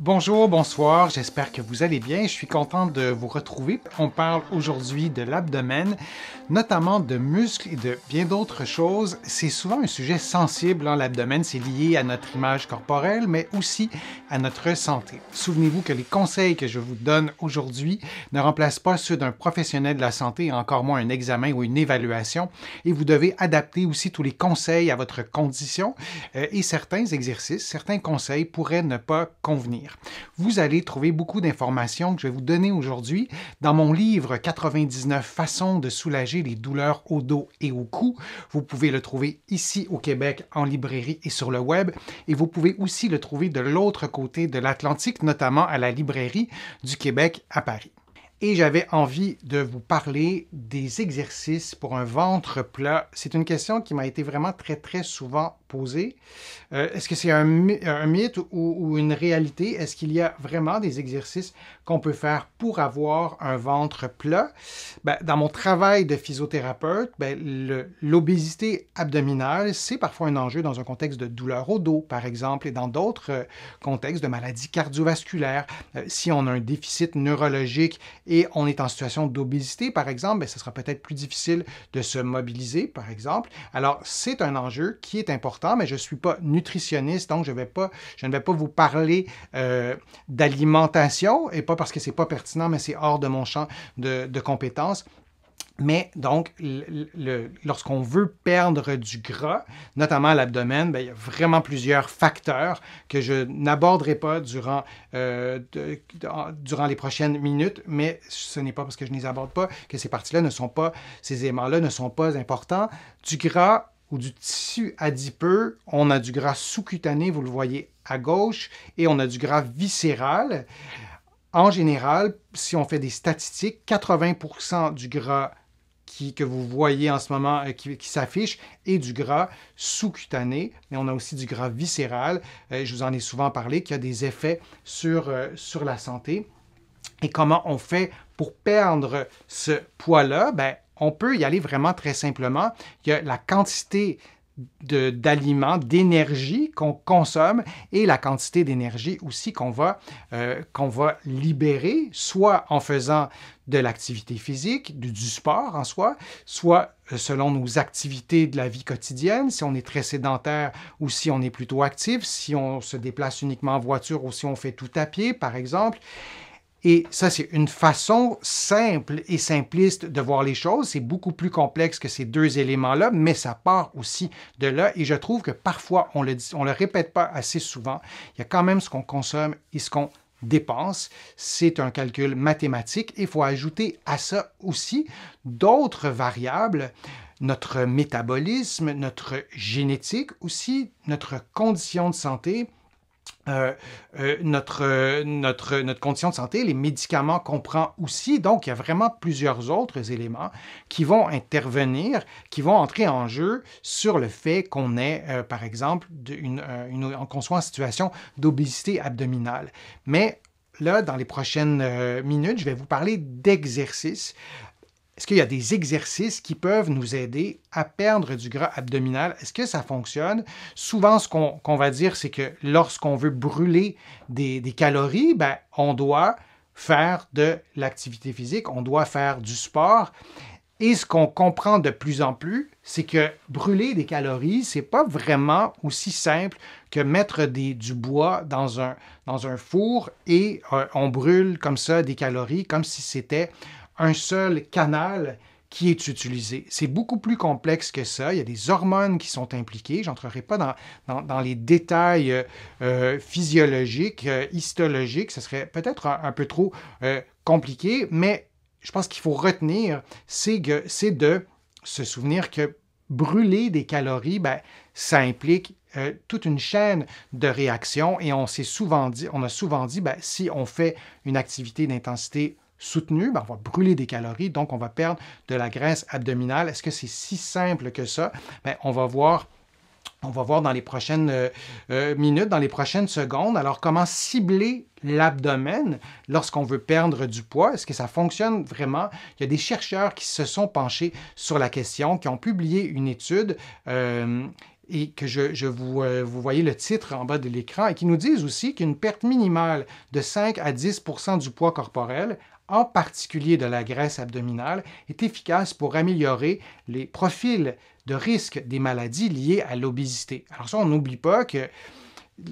Bonjour, bonsoir, j'espère que vous allez bien. Je suis content de vous retrouver. On parle aujourd'hui de l'abdomen, notamment de muscles et de bien d'autres choses. C'est souvent un sujet sensible, l'abdomen. C'est lié à notre image corporelle, mais aussi à notre santé. Souvenez-vous que les conseils que je vous donne aujourd'hui ne remplacent pas ceux d'un professionnel de la santé, encore moins un examen ou une évaluation. Et vous devez adapter aussi tous les conseils à votre condition et certains exercices, certains conseils pourraient ne pas convenir. Vous allez trouver beaucoup d'informations que je vais vous donner aujourd'hui dans mon livre 99 façons de soulager les douleurs au dos et au cou. Vous pouvez le trouver ici au Québec en librairie et sur le web et vous pouvez aussi le trouver de l'autre côté de l'Atlantique, notamment à la librairie du Québec à Paris. Et j'avais envie de vous parler des exercices pour un ventre plat. C'est une question qui m'a été vraiment très souvent posée. Est-ce que c'est un mythe ou une réalité? Est-ce qu'il y a vraiment des exercices qu'on peut faire pour avoir un ventre plat? Dans mon travail de physiothérapeute, l'obésité abdominale, c'est parfois un enjeu dans un contexte de douleur au dos, par exemple, et dans d'autres contextes de maladies cardiovasculaires. Si on a un déficit neurologique et on est en situation d'obésité, par exemple, ce sera peut-être plus difficile de se mobiliser, par exemple. Alors, c'est un enjeu qui est important, mais je ne suis pas nutritionniste, donc je ne vais pas vous parler d'alimentation, et pas parce que ce n'est pas pertinent, mais c'est hors de mon champ de compétences. Mais donc, lorsqu'on veut perdre du gras, notamment à l'abdomen, il y a vraiment plusieurs facteurs que je n'aborderai pas durant les prochaines minutes, mais ce n'est pas parce que je ne les aborde pas que ces éléments-là ne sont pas importants. Du gras ou du tissu adipeux, on a du gras sous-cutané, vous le voyez à gauche, et on a du gras viscéral. En général, si on fait des statistiques, 80% du gras que vous voyez en ce moment, qui s'affiche, est du gras sous-cutané, mais on a aussi du gras viscéral. Je vous en ai souvent parlé, qui a des effets sur la santé. Et comment on fait pour perdre ce poids-là? On peut y aller vraiment très simplement. Il y a la quantité d'aliments, d'énergie qu'on consomme et la quantité d'énergie aussi qu'on va libérer, soit en faisant de l'activité physique, du sport en soi, soit selon nos activités de la vie quotidienne, si on est très sédentaire ou si on est plutôt actif, si on se déplace uniquement en voiture ou si on fait tout à pied, par exemple. Et ça, c'est une façon simple et simpliste de voir les choses. C'est beaucoup plus complexe que ces deux éléments-là, mais ça part aussi de là. Et je trouve que parfois, on le répète pas assez souvent. Il y a quand même ce qu'on consomme et ce qu'on dépense. C'est un calcul mathématique. Il faut ajouter à ça aussi d'autres variables. Notre métabolisme, notre génétique aussi, notre condition de santé, notre condition de santé, les médicaments qu'on prend aussi. Donc, il y a vraiment plusieurs autres éléments qui vont intervenir, qui vont entrer en jeu sur le fait qu'on ait, par exemple, qu'on soit en situation d'obésité abdominale. Mais là, dans les prochaines minutes, je vais vous parler d'exercices. Est-ce qu'il y a des exercices qui peuvent nous aider à perdre du gras abdominal? Est-ce que ça fonctionne? Souvent, ce qu'on va dire, c'est que lorsqu'on veut brûler des calories, on doit faire de l'activité physique, on doit faire du sport. Et ce qu'on comprend de plus en plus, c'est que brûler des calories, c'est pas vraiment aussi simple que mettre du bois dans un four et on brûle comme ça des calories, comme si c'était un seul canal qui est utilisé. C'est beaucoup plus complexe que ça. Il y a des hormones qui sont impliquées. Je n'entrerai pas dans les détails physiologiques, histologiques. Ce serait peut-être un peu trop compliqué, mais je pense qu'il faut retenir, c'est de se souvenir que brûler des calories, ça implique toute une chaîne de réactions et on a souvent dit, si on fait une activité d'intensité soutenue, on va brûler des calories, donc on va perdre de la graisse abdominale. Est-ce que c'est si simple que ça? On va voir dans les prochaines minutes, dans les prochaines secondes. Alors, comment cibler l'abdomen lorsqu'on veut perdre du poids? Est-ce que ça fonctionne vraiment? Il y a des chercheurs qui se sont penchés sur la question, qui ont publié une étude et que vous voyez le titre en bas de l'écran, et qui nous disent aussi qu'une perte minimale de 5 à 10% du poids corporel, en particulier de la graisse abdominale, est efficace pour améliorer les profils de risque des maladies liées à l'obésité. Alors ça, on n'oublie pas que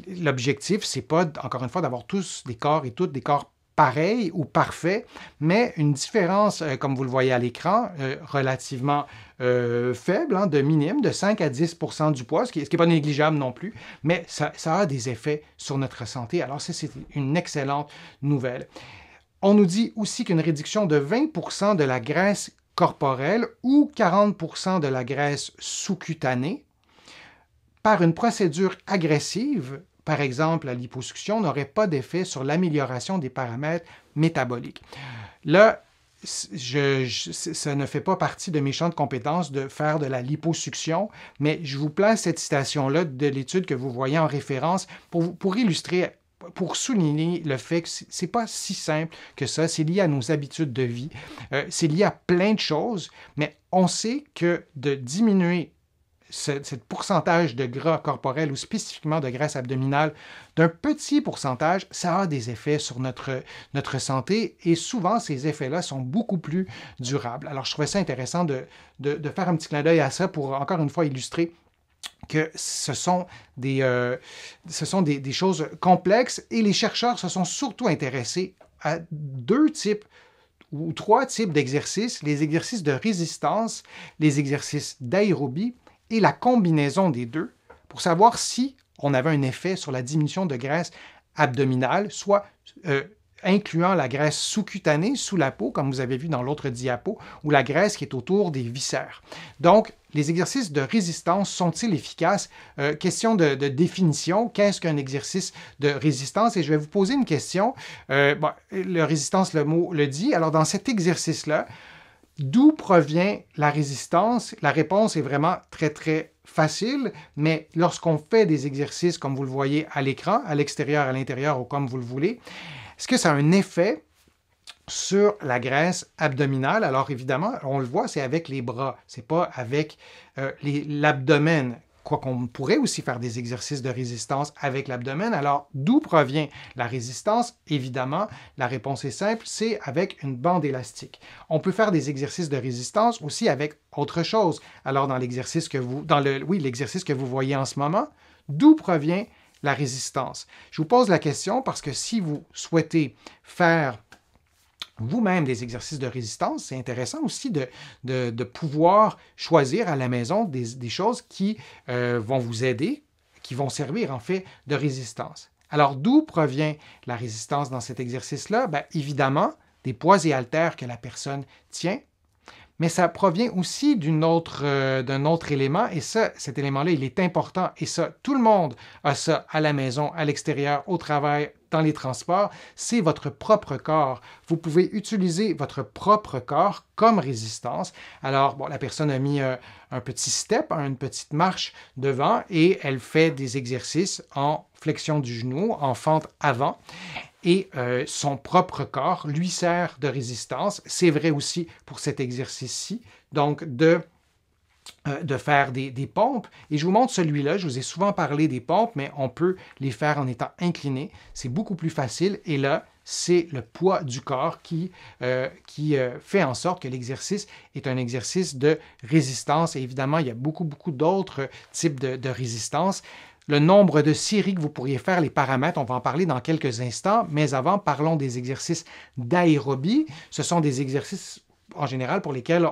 l'objectif, c'est pas, encore une fois, d'avoir tous des corps et toutes des corps pareils ou parfaits, mais une différence, comme vous le voyez à l'écran, relativement faible, hein, de minime, de 5 à 10% du poids, ce qui n'est pas négligeable non plus, mais ça a des effets sur notre santé. Alors ça, c'est une excellente nouvelle. On nous dit aussi qu'une réduction de 20% de la graisse corporelle ou 40% de la graisse sous-cutanée par une procédure agressive, par exemple la liposuction, n'aurait pas d'effet sur l'amélioration des paramètres métaboliques. Là, ça ne fait pas partie de mes champs de compétences de faire de la liposuction, mais je vous place cette citation-là de l'étude que vous voyez en référence pour illustrer, pour souligner le fait que c'est pas si simple que ça, c'est lié à nos habitudes de vie, c'est lié à plein de choses, mais on sait que de diminuer ce pourcentage de gras corporel ou spécifiquement de graisse abdominale d'un petit pourcentage, ça a des effets sur notre santé et souvent ces effets-là sont beaucoup plus durables. Alors je trouvais ça intéressant de faire un petit clin d'œil à ça pour encore une fois illustrer que ce sont des choses complexes et les chercheurs se sont surtout intéressés à deux types ou trois types d'exercices, les exercices de résistance, les exercices d'aérobie et la combinaison des deux pour savoir si on avait un effet sur la diminution de graisse abdominale, soit incluant la graisse sous-cutanée, sous la peau, comme vous avez vu dans l'autre diapo, ou la graisse qui est autour des viscères. Donc, les exercices de résistance sont-ils efficaces? Question de définition, qu'est-ce qu'un exercice de résistance? Et je vais vous poser une question. Le résistance, le mot le dit. Alors, dans cet exercice-là, d'où provient la résistance? La réponse est vraiment très, très facile, mais lorsqu'on fait des exercices, comme vous le voyez à l'écran, à l'extérieur, à l'intérieur ou comme vous le voulez, est-ce que ça a un effet sur la graisse abdominale? Alors évidemment, on le voit, c'est avec les bras, c'est pas avec l'abdomen. Quoiqu'on pourrait aussi faire des exercices de résistance avec l'abdomen. Alors, d'où provient la résistance? Évidemment, la réponse est simple, c'est avec une bande élastique. On peut faire des exercices de résistance aussi avec autre chose. Alors, dans l'exercice que vous voyez en ce moment, d'où provient la résistance? Je vous pose la question parce que si vous souhaitez faire vous-même des exercices de résistance, c'est intéressant aussi de pouvoir choisir à la maison des choses qui vont vous aider, qui vont servir en fait de résistance. Alors, d'où provient la résistance dans cet exercice-là? Bien, évidemment, des poids et haltères que la personne tient, mais ça provient aussi d'un autre élément, et ça, cet élément-là, il est important, et ça, tout le monde a ça à la maison, à l'extérieur, au travail, dans les transports, c'est votre propre corps. Vous pouvez utiliser votre propre corps comme résistance. Alors, la personne a mis un petit step, une petite marche devant, et elle fait des exercices en flexion du genou, en fente avant. Et son propre corps lui sert de résistance. C'est vrai aussi pour cet exercice-ci, donc de faire des pompes. Et je vous montre celui-là. Je vous ai souvent parlé des pompes, mais on peut les faire en étant incliné. C'est beaucoup plus facile. Et là, c'est le poids du corps qui fait en sorte que l'exercice est un exercice de résistance. Et évidemment, il y a beaucoup, beaucoup d'autres types de résistance. Le nombre de séries que vous pourriez faire, les paramètres, on va en parler dans quelques instants, mais avant, parlons des exercices d'aérobie. Ce sont des exercices, en général, pour lesquels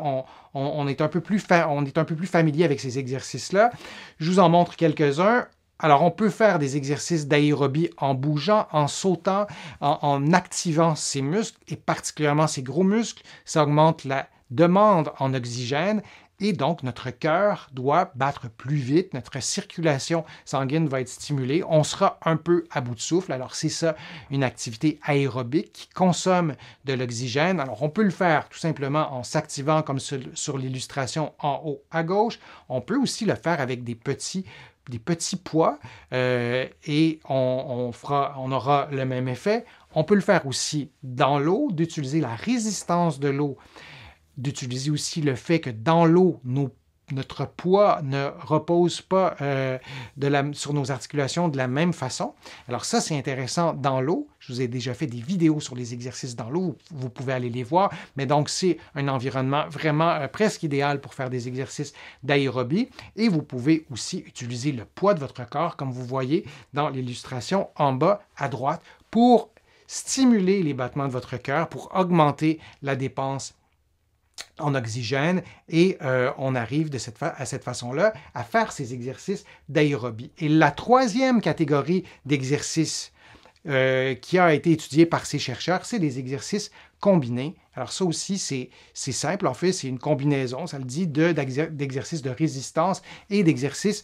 on est un peu plus familier avec ces exercices-là. Je vous en montre quelques-uns. Alors, on peut faire des exercices d'aérobie en bougeant, en sautant, en activant ses muscles, et particulièrement ses gros muscles. Ça augmente la demande en oxygène. Et donc, notre cœur doit battre plus vite, notre circulation sanguine va être stimulée, on sera un peu à bout de souffle. Alors, c'est ça, une activité aérobique qui consomme de l'oxygène. Alors, on peut le faire tout simplement en s'activant comme sur l'illustration en haut à gauche. On peut aussi le faire avec des petits poids et on aura le même effet. On peut le faire aussi dans l'eau, d'utiliser la résistance de l'eau, d'utiliser aussi le fait que dans l'eau, nos notre poids ne repose pas sur nos articulations de la même façon. Alors ça, c'est intéressant dans l'eau. Je vous ai déjà fait des vidéos sur les exercices dans l'eau. Vous pouvez aller les voir. Mais donc, c'est un environnement vraiment presque idéal pour faire des exercices d'aérobie. Et vous pouvez aussi utiliser le poids de votre corps, comme vous voyez dans l'illustration en bas à droite, pour stimuler les battements de votre cœur, pour augmenter la dépense en oxygène et on arrive à cette façon-là à faire ces exercices d'aérobie. Et la troisième catégorie d'exercices qui a été étudiée par ces chercheurs, c'est les exercices combinés. Alors ça aussi, c'est simple. En fait, c'est une combinaison, ça le dit, d'exercices de résistance et d'exercices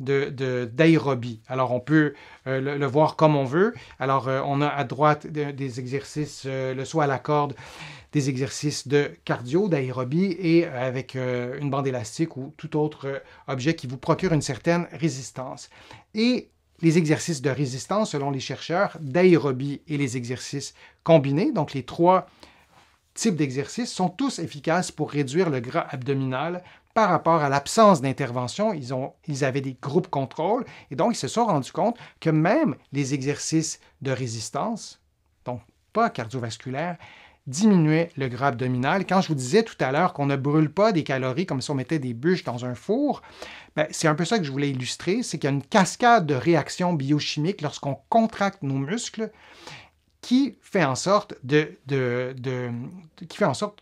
d'aérobie. Alors on peut le voir comme on veut. Alors on a à droite des exercices, le saut à la corde, des exercices de cardio, d'aérobie et avec une bande élastique ou tout autre objet qui vous procure une certaine résistance. Et les exercices de résistance, selon les chercheurs, d'aérobie et les exercices combinés, donc les trois types d'exercices, sont tous efficaces pour réduire le gras abdominal par rapport à l'absence d'intervention. Ils avaient des groupes contrôle et donc ils se sont rendus compte que même les exercices de résistance, donc pas cardiovasculaires, diminuer le gras abdominal. Quand je vous disais tout à l'heure qu'on ne brûle pas des calories comme si on mettait des bûches dans un four, c'est un peu ça que je voulais illustrer, c'est qu'il y a une cascade de réactions biochimiques lorsqu'on contracte nos muscles qui fait en sorte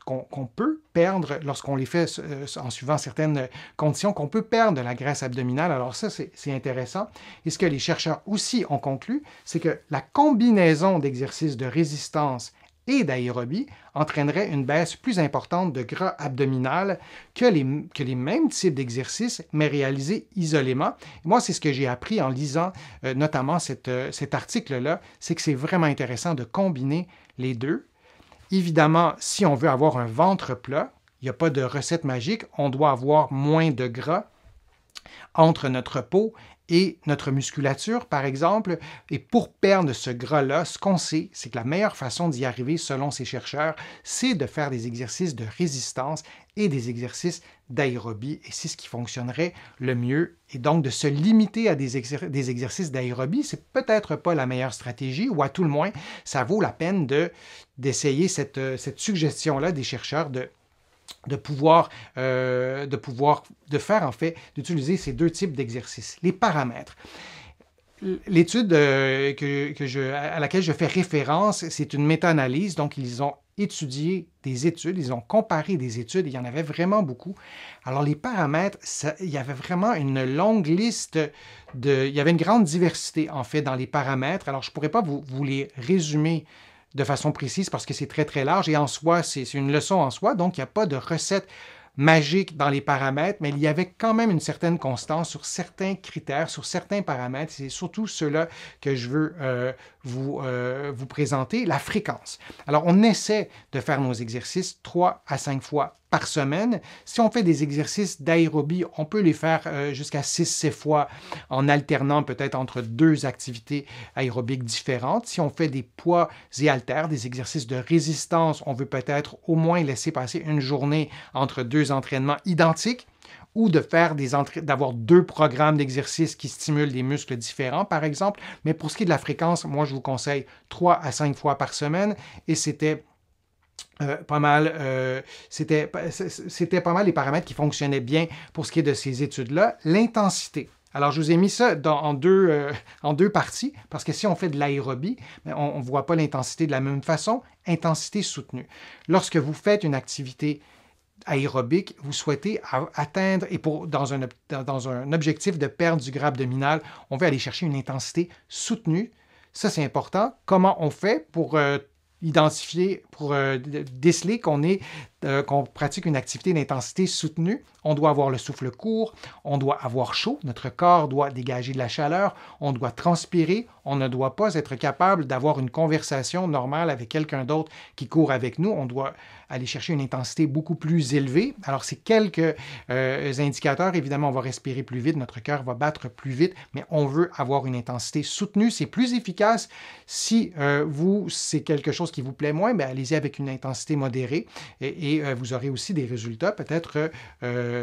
qu'on peut perdre, lorsqu'on les fait en suivant certaines conditions, qu'on peut perdre de la graisse abdominale. Alors ça, c'est intéressant. Et ce que les chercheurs aussi ont conclu, c'est que la combinaison d'exercices de résistance et d'aérobie entraînerait une baisse plus importante de gras abdominal que les mêmes types d'exercices, mais réalisés isolément. Et moi, c'est ce que j'ai appris en lisant notamment cet article-là, c'est que c'est vraiment intéressant de combiner les deux. Évidemment, si on veut avoir un ventre plat, il n'y a pas de recette magique, on doit avoir moins de gras entre notre peau et notre musculature, par exemple. Et pour perdre ce gras-là, ce qu'on sait, c'est que la meilleure façon d'y arriver, selon ces chercheurs, c'est de faire des exercices de résistance et des exercices d'aérobie. Et c'est ce qui fonctionnerait le mieux. Et donc, de se limiter à des exercices d'aérobie, c'est peut-être pas la meilleure stratégie, ou à tout le moins, ça vaut la peine d'essayer cette suggestion-là des chercheurs d'utiliser ces deux types d'exercices. Les paramètres. L'étude à laquelle je fais référence, c'est une méta-analyse, donc ils ont étudié des études, ils ont comparé des études, et il y en avait vraiment beaucoup. Alors les paramètres, il y avait vraiment une longue liste, il y avait une grande diversité en fait dans les paramètres. Alors je ne pourrais pas vous les résumer de façon précise parce que c'est très, très large et en soi, c'est une leçon en soi, donc il n'y a pas de recette magique dans les paramètres, mais il y avait quand même une certaine constance sur certains critères, sur certains paramètres. C'est surtout ceux-là que je veux vous présenter, la fréquence. Alors, on essaie de faire nos exercices 3 à 5 fois par semaine. Si on fait des exercices d'aérobie, on peut les faire jusqu'à 6 fois en alternant peut-être entre 2 activités aérobiques différentes. Si on fait des poids et haltères, des exercices de résistance, on veut peut-être au moins laisser passer une journée entre 2 entraînements identiques ou d'avoir 2 programmes d'exercices qui stimulent des muscles différents, par exemple. Mais pour ce qui est de la fréquence, moi, je vous conseille 3 à 5 fois par semaine et c'était pas mal les paramètres qui fonctionnaient bien pour ce qui est de ces études-là. L'intensité. Alors, je vous ai mis ça en deux parties, parce que si on fait de l'aérobie, on ne voit pas l'intensité de la même façon. Intensité soutenue. Lorsque vous faites une activité aérobique, vous souhaitez atteindre, et dans un objectif de perdre du gras abdominal, on veut aller chercher une intensité soutenue. Ça, c'est important. Comment on fait pour identifier, pour déceler qu'on pratique une activité d'intensité soutenue? On doit avoir le souffle court, on doit avoir chaud, notre corps doit dégager de la chaleur, on doit transpirer, on ne doit pas être capable d'avoir une conversation normale avec quelqu'un d'autre qui court avec nous, on doit aller chercher une intensité beaucoup plus élevée. Alors, c'est quelques indicateurs. Évidemment, on va respirer plus vite, notre cœur va battre plus vite, mais on veut avoir une intensité soutenue. C'est plus efficace. Si c'est quelque chose qui vous plaît moins, allez-y avec une intensité modérée. Et et vous aurez aussi des résultats peut-être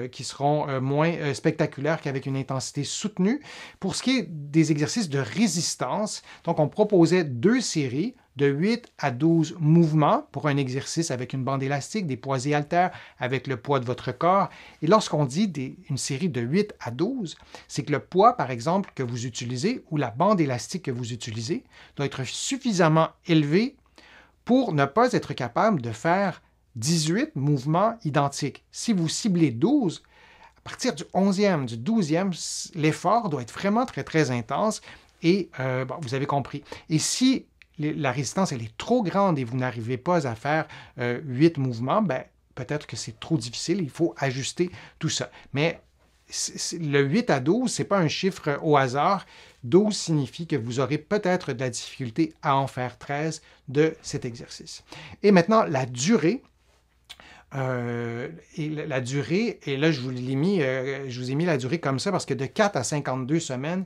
qui seront moins spectaculaires qu'avec une intensité soutenue. Pour ce qui est des exercices de résistance, donc on proposait 2 séries de 8 à 12 mouvements pour un exercice avec une bande élastique, des poids et haltères avec le poids de votre corps. Et lorsqu'on dit une série de 8 à 12, c'est que le poids, par exemple, que vous utilisez ou la bande élastique que vous utilisez doit être suffisamment élevé pour ne pas être capable de faire 18 mouvements identiques. Si vous ciblez 12, à partir du 11e, du 12e, l'effort doit être vraiment très, très intense et vous avez compris. Et si la résistance elle est trop grande et vous n'arrivez pas à faire 8 mouvements, peut-être que c'est trop difficile, il faut ajuster tout ça. Mais le 8 à 12, ce n'est pas un chiffre au hasard. 12 signifie que vous aurez peut-être de la difficulté à en faire 13 de cet exercice. Et maintenant, la durée. La durée, et là, je vous ai mis la durée comme ça parce que de 4 à 52 semaines,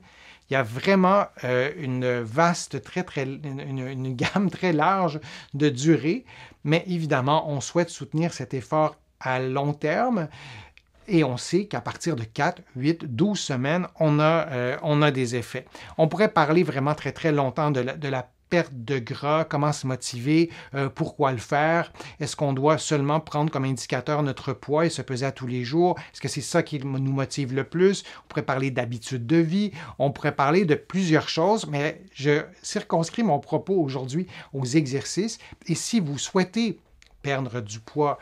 il y a vraiment une gamme très large de durée, mais évidemment, on souhaite soutenir cet effort à long terme et on sait qu'à partir de 4, 8, 12 semaines, on a des effets. On pourrait parler vraiment très, très longtemps de la perte de gras, comment se motiver, pourquoi le faire, est-ce qu'on doit seulement prendre comme indicateur notre poids et se peser à tous les jours, est-ce que c'est ça qui nous motive le plus, on pourrait parler d'habitude de vie, on pourrait parler de plusieurs choses, mais je circonscris mon propos aujourd'hui aux exercices et si vous souhaitez perdre du poids,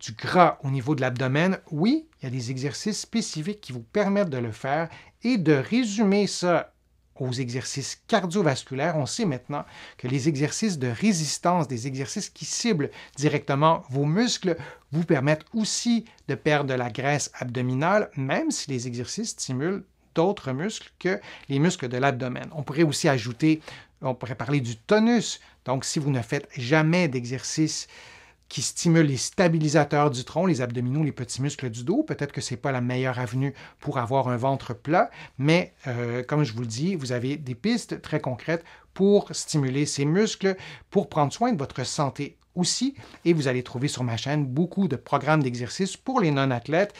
du gras au niveau de l'abdomen, oui, il y a des exercices spécifiques qui vous permettent de le faire et de résumer ça aux exercices cardiovasculaires, on sait maintenant que les exercices de résistance, des exercices qui ciblent directement vos muscles, vous permettent aussi de perdre de la graisse abdominale, même si les exercices stimulent d'autres muscles que les muscles de l'abdomen. On pourrait aussi on pourrait parler du tonus. Donc, si vous ne faites jamais d'exercice qui stimule les stabilisateurs du tronc, les abdominaux, les petits muscles du dos. Peut-être que ce n'est pas la meilleure avenue pour avoir un ventre plat, mais comme je vous le dis, vous avez des pistes très concrètes pour stimuler ces muscles, pour prendre soin de votre santé aussi. Et vous allez trouver sur ma chaîne beaucoup de programmes d'exercice pour les non-athlètes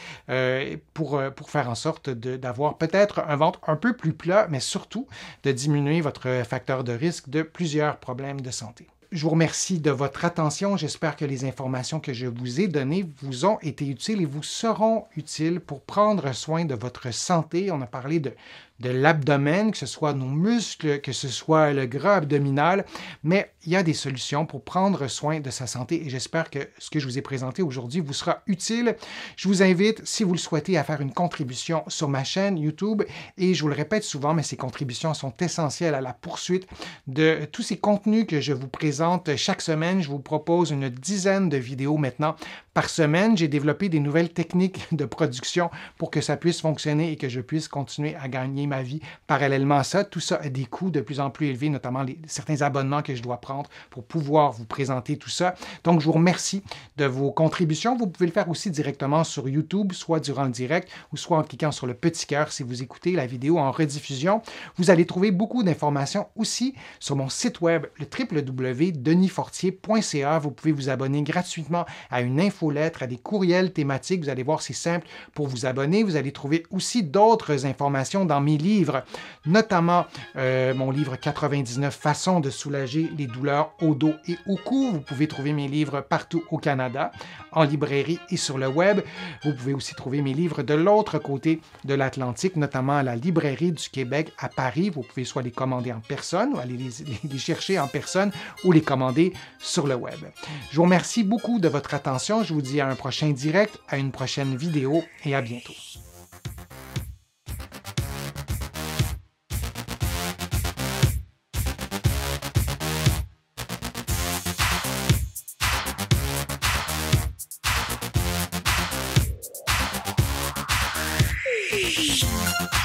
pour faire en sorte d'avoir peut-être un ventre un peu plus plat, mais surtout de diminuer votre facteur de risque de plusieurs problèmes de santé. Je vous remercie de votre attention. J'espère que les informations que je vous ai données vous ont été utiles et vous seront utiles pour prendre soin de votre santé. On a parlé de l'abdomen, que ce soit nos muscles, que ce soit le gras abdominal, mais il y a des solutions pour prendre soin de sa santé et j'espère que ce que je vous ai présenté aujourd'hui vous sera utile. Je vous invite, si vous le souhaitez, à faire une contribution sur ma chaîne YouTube et je vous le répète souvent, mais ces contributions sont essentielles à la poursuite de tous ces contenus que je vous présente chaque semaine. Je vous propose une dizaine de vidéos maintenant par semaine. J'ai développé des nouvelles techniques de production pour que ça puisse fonctionner et que je puisse continuer à gagner ma vie parallèlement à ça. Tout ça a des coûts de plus en plus élevés, notamment certains abonnements que je dois prendre pour pouvoir vous présenter tout ça. Donc, je vous remercie de vos contributions. Vous pouvez le faire aussi directement sur YouTube, soit durant le direct ou soit en cliquant sur le petit cœur si vous écoutez la vidéo en rediffusion. Vous allez trouver beaucoup d'informations aussi sur mon site web, le www.denisfortier.ca. Vous pouvez vous abonner gratuitement à une infolettre, à des courriels thématiques. Vous allez voir, c'est simple pour vous abonner. Vous allez trouver aussi d'autres informations dans mes livres, notamment mon livre 99 façons de soulager les douleurs au dos et au cou. Vous pouvez trouver mes livres partout au Canada, en librairie et sur le web. Vous pouvez aussi trouver mes livres de l'autre côté de l'Atlantique, notamment à la librairie du Québec à Paris. Vous pouvez soit les commander en personne, ou aller les chercher en personne, ou les commander sur le web. Je vous remercie beaucoup de votre attention. Je vous dis à un prochain direct, à une prochaine vidéo et à bientôt. Shh.